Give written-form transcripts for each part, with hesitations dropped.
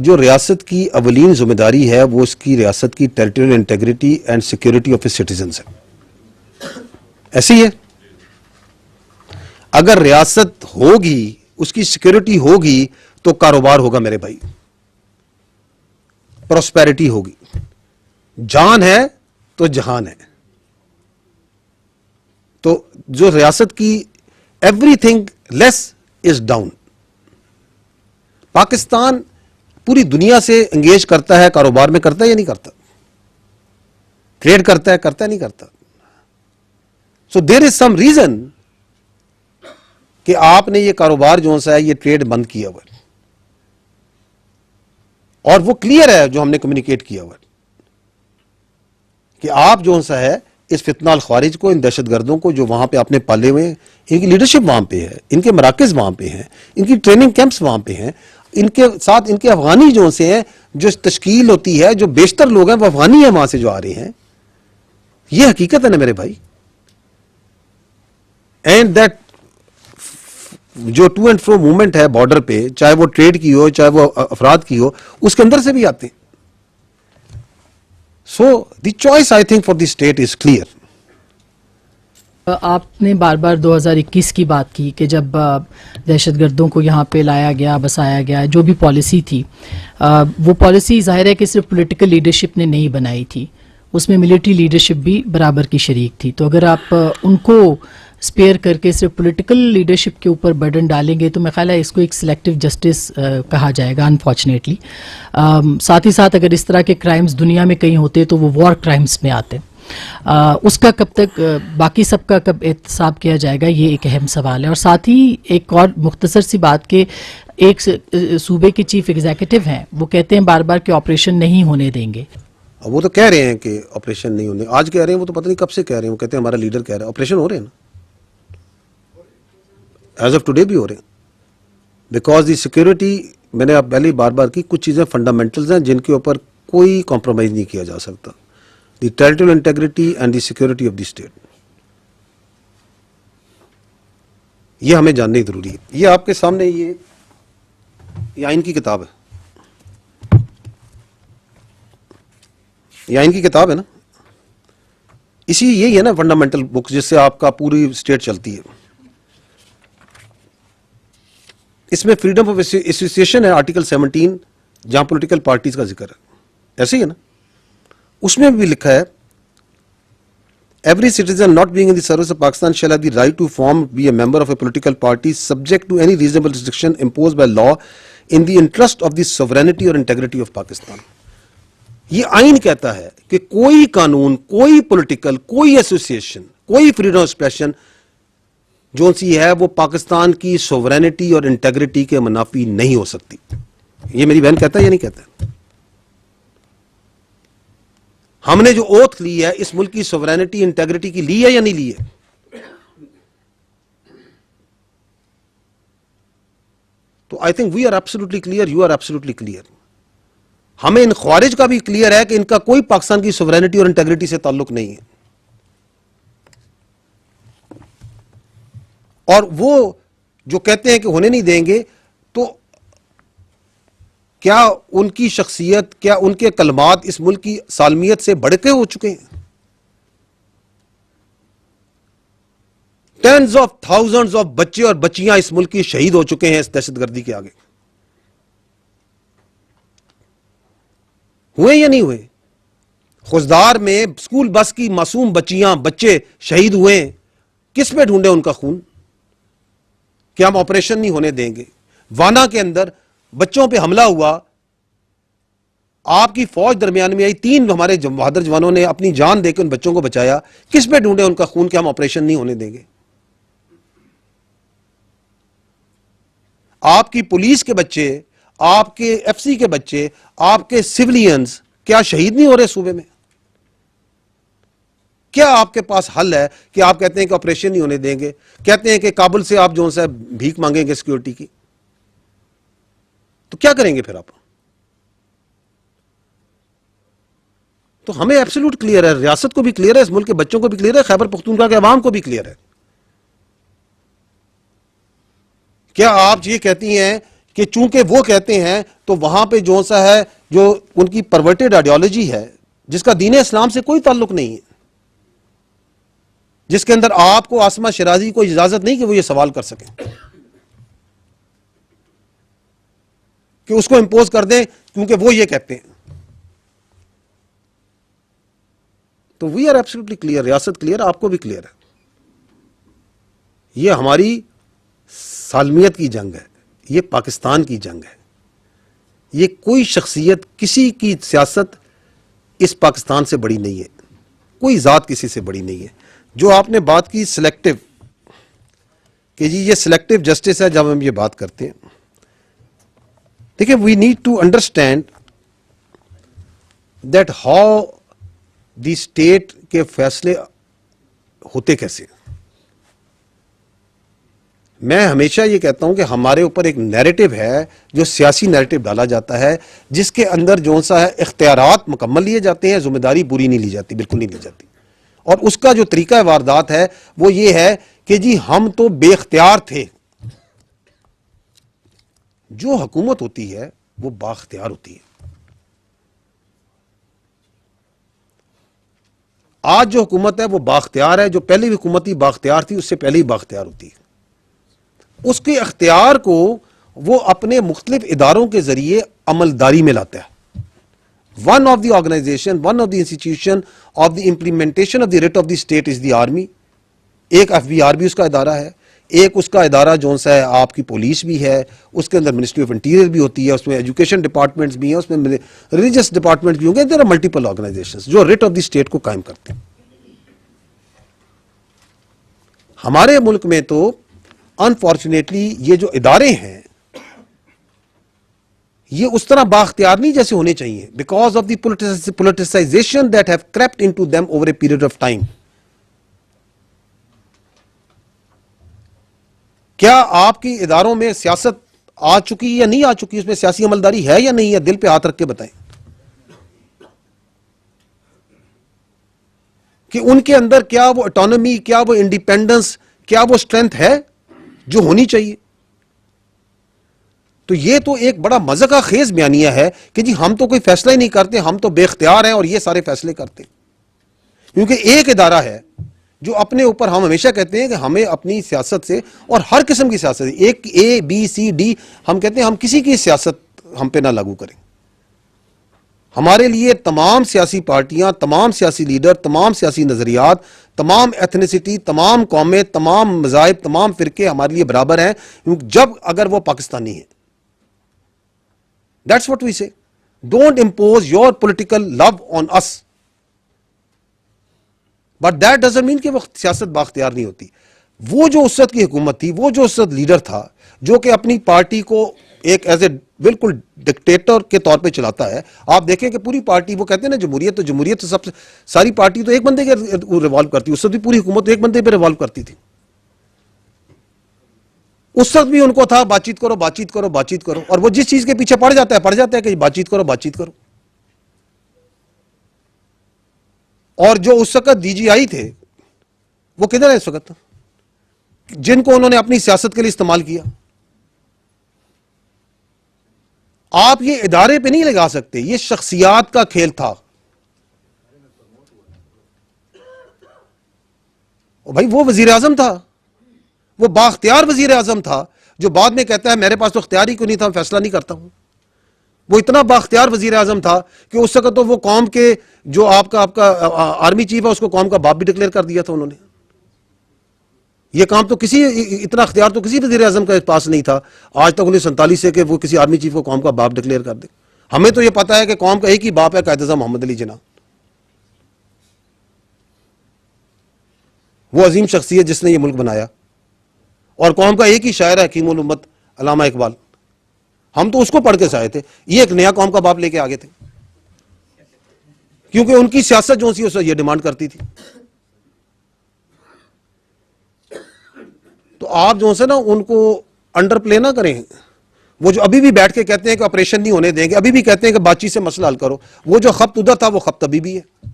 جو ریاست کی اولین ذمہ داری ہے وہ اس کی ریاست کی territorial integrity and security of its citizens ہے. ایسے ہی ہے. اگر ریاست ہوگی, اس کی سیکیورٹی ہوگی تو کاروبار ہوگا میرے بھائی, پراسپیرٹی ہوگی. جان ہے تو جہان ہے. تو جو ریاست کی every thing less is down. Pakistan پوری دنیا سے انگیج کرتا ہے, کاروبار میں کرتا ہے یا نہیں کرتا, ٹریڈ کرتا ہے نہیں کرتا. سو دیر از سم ریزن کہ آپ نے یہ کاروبار جو سا ہے یہ ٹریڈ بند کیا ہوا ہے, اور وہ کلیئر ہے جو ہم نے کمیونیکیٹ کیا ہوا ہے کہ آپ جو سا ہے اس فتنہ الخوارج کو, ان دہشت گردوں کو جو وہاں پہ آپ نے پالے ہوئے ہیں, ان کی لیڈرشپ وہاں پہ ہے, ان کے مراکز وہاں پہ ہیں, ان کی ٹریننگ کیمپس وہاں پہ ہیں, ان کے ساتھ ان کے افغانی جو سے ہیں, جو تشکیل ہوتی ہے, جو بیشتر لوگ ہیں وہ افغانی ہیں وہاں سے جو آ رہے ہیں. یہ حقیقت ہے نا میرے بھائی. اینڈ دیٹ جو ٹو اینڈ فرو موومنٹ ہے بارڈر پہ, چاہے وہ ٹریڈ کی ہو چاہے وہ افراد کی ہو, اس کے اندر سے بھی آتے ہیں. So the choice I think for the state is clear. آپ نے بار بار 2021 کی بات کی کہ جب دہشت گردوں کو یہاں پہ لایا گیا, بسایا گیا, جو بھی پالیسی تھی وہ پالیسی ظاہر ہے کہ صرف پولیٹیکل لیڈرشپ نے نہیں بنائی تھی, اس میں ملٹری لیڈرشپ بھی برابر کی شریک تھی. تو اگر آپ ان کو اسپیئر کر کے صرف پولیٹیکل لیڈرشپ کے اوپر برڈن ڈالیں گے تو میرا خیال ہے اس کو ایک سلیکٹو جسٹس کہا جائے گا انفارچونیٹلی. ساتھ ہی ساتھ اگر اس طرح کے کرائمز دنیا میں کہیں ہوتے تو وہ وار کرائمز میں آتے. اس کا کب تک باقی سب کا کب احتساب کیا جائے گا, یہ ایک اہم سوال ہے. اور ساتھ ہی ایک اور مختصر سی بات کہ ایک صوبے کے چیف ایگزیکٹو ہیں, وہ کہتے ہیں بار بار کہ آپریشن نہیں ہونے دیں گے. وہ تو کہہ رہے ہیں کہ آپریشن نہیں ہونے, آج کہہ رہے ہیں, وہ تو پتہ نہیں کب سے کہہ رہے ہیں. وہ کہتے ہیں ہمارا لیڈر کہہ رہا ہے آپریشن ہو رہے ہیں نا, ایز آف ٹوڈے بھی ہو رہے ہیں. بیکاز دی سیکورٹی, میں نے آپ پہلے بار بار کی, کچھ چیزیں فنڈامنٹلز ہیں جن کے اوپر کوئی کمپرومائز نہیں کیا جا سکتا. The territorial integrity and the security of the state, یہ ہمیں جاننا ضروری ہے. یہ آپ کے سامنے یہ آئین کی کتاب ہے, یہ آئین کی کتاب ہے نا, اسی یہی ہے نا فنڈامنٹل بک جس سے آپ کا پوری اسٹیٹ چلتی ہے. اس میں فریڈم آف ایسوسیشن ہے آرٹیکل 17, جہاں پولیٹیکل پارٹیز کا ذکر ہے, ایسے ہی ہے نا. اس میں بھی لکھا ہے every citizen not being in the service of Pakistan shall have the right to form be a member of a political party subject to any reasonable restriction imposed by law in the interest of the sovereignty اور integrity of Pakistan. یہ آئین کہتا ہے کہ کوئی قانون, کوئی political, کوئی ایسوسیشن, کوئی فریڈم آف ایکسپریشن جو سی ہے وہ پاکستان کی سوورینٹی اور انٹیگریٹی کے منافی نہیں ہو سکتی. یہ میری بہن کہتا ہے یا نہیں کہتا ہے؟ ہم نے جو اوتھ لی ہے اس ملک کی سوورینٹی انٹیگریٹی کی لی ہے یا نہیں لی ہے؟ تو I think we are absolutely clear, you are absolutely clear. ہمیں ان خوارج کا بھی کلیئر ہے کہ ان کا کوئی پاکستان کی سوورینٹی اور انٹیگریٹی سے تعلق نہیں ہے. اور وہ جو کہتے ہیں کہ ہونے نہیں دیں گے, تو کیا ان کی شخصیت, کیا ان کے کلمات اس ملک کی سالمیت سے بڑھ کے ہو چکے ہیں؟ ٹینز آف تھاؤزنڈز آف بچے اور بچیاں اس ملک کی شہید ہو چکے ہیں اس دہشت گردی کے آگے. ہوئے یا نہیں ہوئے؟ خوزدار میں اسکول بس کی معصوم بچیاں, بچے شہید ہوئے ہیں. کس پہ ڈھونڈے ان کا خون کہ ہم آپریشن نہیں ہونے دیں گے؟ وانا کے اندر بچوں پہ حملہ ہوا, آپ کی فوج درمیان میں آئی, 3 ہمارے بہادر جوانوں نے اپنی جان دے کے ان بچوں کو بچایا. کس پہ ڈھونڈے ان کا خون کہ ہم آپریشن نہیں ہونے دیں گے؟ آپ کی پولیس کے بچے, آپ کے ایف سی کے بچے, آپ کے سیولینز کیا شہید نہیں ہو رہے صوبے میں؟ کیا آپ کے پاس حل ہے کہ آپ کہتے ہیں کہ آپریشن نہیں ہونے دیں گے, کہتے ہیں کہ کابل سے آپ جو ہے بھیک مانگیں گے سیکورٹی کی؟ تو کیا کریں گے پھر آپ؟ تو ہمیں ایبسولوٹ کلیئر ہے, ریاست کو بھی کلیئر ہے, اس ملک کے بچوں کو بھی کلیئر ہے, خیبر پختونخوا کے عوام کو بھی کلیئر ہے. کیا آپ یہ کہتی ہیں کہ چونکہ وہ کہتے ہیں تو وہاں پہ جو سا ہے جو ان کی پرورٹڈ آئیڈیالوجی ہے جس کا دین اسلام سے کوئی تعلق نہیں ہے، جس کے اندر آپ کو عاصمہ شیرازی کو اجازت نہیں کہ وہ یہ سوال کر سکیں، کہ اس کو امپوز کر دیں کیونکہ وہ یہ کہتے ہیں. تو وی آر ایبسلیٹلی کلیئر، ریاست کلیئر، آپ کو بھی کلیئر ہے. یہ ہماری سالمیت کی جنگ ہے، یہ پاکستان کی جنگ ہے. یہ کوئی شخصیت، کسی کی سیاست اس پاکستان سے بڑی نہیں ہے، کوئی ذات کسی سے بڑی نہیں ہے. جو آپ نے بات کی سلیکٹو، کہ جی یہ سلیکٹو جسٹس ہے جب ہم یہ بات کرتے ہیں، دیکھیں we need to understand that how the state کے فیصلے ہوتے کیسے. میں ہمیشہ یہ کہتا ہوں کہ ہمارے اوپر ایک نیریٹو ہے جو سیاسی نیریٹو ڈالا جاتا ہے، جس کے اندر جو سا ہے اختیارات مکمل لیے جاتے ہیں، ذمہ داری پوری نہیں لی جاتی، بالکل نہیں لی جاتی. اور اس کا جو طریقہ واردات ہے وہ یہ ہے کہ جی ہم تو بے اختیار تھے. جو حکومت ہوتی ہے وہ بااختیار ہوتی ہے. آج جو حکومت ہے وہ بااختیار ہے، جو پہلی حکومت ہی بااختیار تھی اس سے پہلے ہی بااختیار ہوتی ہے. اس کے اختیار کو وہ اپنے مختلف اداروں کے ذریعے عملداری میں لاتا ہے. One of the organization, one of the institution of the implementation of the rate of the state is the army. ایک FBR بھی اس کا ادارہ ہے، ایک اس کا ادارہ جو سا ہے آپ کی پولیس بھی ہے، اس کے اندر منسٹری آف انٹیریئر بھی ہوتی ہے، اس میں ایجوکیشن ڈپارٹمنٹس بھی ہیں، اس میں ریلیجس ڈپارٹمنٹ بھی ہوں گے. دیر آر ملٹیپل آرگنائزیشنز جو ریٹ آف دی اسٹیٹ کو قائم کرتے ہیں. ہمارے ملک میں تو انفارچونیٹلی یہ جو ادارے ہیں یہ اس طرح بااختیار نہیں جیسے ہونے چاہیے، because of the politicisation that have crept into them over a period of time. کیا آپ کی اداروں میں سیاست آ چکی یا نہیں آ چکی، اس میں سیاسی عملداری ہے یا نہیں ہے؟ دل پہ ہاتھ رکھ کے بتائیں کہ ان کے اندر کیا وہ اٹانومی، کیا وہ انڈیپینڈنس، کیا وہ اسٹرینتھ ہے جو ہونی چاہیے. تو یہ تو ایک بڑا مذاق خیز بیانیہ ہے کہ جی ہم تو کوئی فیصلہ ہی نہیں کرتے، ہم تو بے اختیار ہیں اور یہ سارے فیصلے کرتے ہیں. کیونکہ ایک ادارہ ہے جو اپنے اوپر، ہم ہمیشہ کہتے ہیں کہ ہمیں اپنی سیاست سے، اور ہر قسم کی سیاست، ایک ABCD، ہم کہتے ہیں ہم کسی کی سیاست ہم پہ نہ لاگو کریں. ہمارے لیے تمام سیاسی پارٹیاں، تمام سیاسی لیڈر، تمام سیاسی نظریات، تمام ایتھنیسٹی، تمام قومیں، تمام مذاہب، تمام فرقے ہمارے لیے برابر ہیں جب اگر وہ پاکستانی ہیں. That's what we say. Don't impose your political love on us. But that doesn't mean کہ وہ سیاست بااختیار نہیں ہوتی. وہ جو اس وقت کی حکومت تھی، وہ جو اس وقت لیڈر تھا جو کہ اپنی پارٹی کو ایک ایز اے بالکل ڈکٹیٹر کے طور پہ چلاتا ہے. آپ دیکھیں کہ پوری پارٹی، وہ کہتے ہیں نا جمہوریت، تو جمہوریت تو سب سے ساری پارٹی تو ایک بندے کے ریوالو کرتی، اس وقت بھی پوری حکومت ایک بندے پہ ریوالو کرتی تھی. اس وقت بھی ان کو تھا بات چیت کرو، بات چیت کرو، بات چیت کرو، اور وہ جس چیز کے پیچھے پڑ جاتا ہے کہ بات چیت کرو، بات چیت کرو. اور جو اس وقت DGI تھے وہ کدھر ہے اس وقت، جن کو انہوں نے اپنی سیاست کے لیے استعمال کیا. آپ یہ ادارے پہ نہیں لگا سکتے، یہ شخصیات کا کھیل تھا. بھائی وہ وزیر اعظم تھا، وہ بااختیار وزیر اعظم تھا جو بعد میں کہتا ہے میرے پاس تو اختیار ہی کیوں نہیں تھا، میں فیصلہ نہیں کرتا ہوں. وہ اتنا بااختیار وزیر اعظم تھا کہ اس وقت تو وہ قوم کے جو آپ کا آرمی چیف ہے اس کو قوم کا باپ بھی ڈکلیئر کر دیا تھا انہوں نے. یہ کام تو اتنا اختیار تو کسی وزیر اعظم کے پاس نہیں تھا آج تک 1947 سے کہ وہ کسی آرمی چیف کو قوم کا باپ ڈکلیئر کر دے. ہمیں تو یہ پتا ہے کہ قوم کا ایک ہی باپ ہے، قائد اعظم محمد علی جناح. وہ عظیم شخصیت جس نے یہ ملک بنایا، اور قوم کا ایک ہی شاعر ہے حکیم الامت علامہ اقبال. ہم تو اس کو پڑھ کے سے آئے تھے، یہ ایک نیا قوم کا باپ لے کے آگے تھے، کیونکہ ان کی سیاست جو سی اس یہ ڈیمانڈ کرتی تھی. تو آپ جو سے نا ان کو انڈر پلے نہ کریں. وہ جو ابھی بھی بیٹھ کے کہتے ہیں کہ آپریشن نہیں ہونے دیں گے، ابھی بھی کہتے ہیں کہ بات چیت سے مسئلہ حل کرو، وہ جو خپت ادھر تھا وہ خپت ابھی بھی ہے.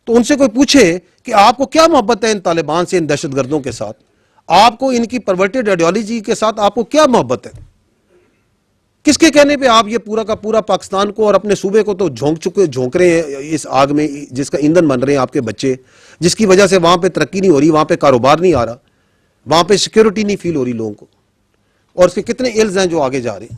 تو ان سے کوئی پوچھے کہ آپ کو کیا محبت ہے ان طالبان سے، ان دہشت گردوں کے ساتھ، آپ کو ان کی پرورٹیڈ آئیڈیالوجی کے ساتھ آپ کو کیا محبت ہے؟ کس کے کہنے پہ آپ یہ پورا کا پورا پاکستان کو اور اپنے صوبے کو تو جھونک رہے ہیں اس آگ میں جس کا ایندھن بن رہے ہیں آپ کے بچے، جس کی وجہ سے وہاں پہ ترقی نہیں ہو رہی، وہاں پہ کاروبار نہیں آ رہا، وہاں پہ سیکیورٹی نہیں فیل ہو رہی لوگوں کو، اور اس کے کتنے ایلز ہیں جو آگے جا رہے ہیں.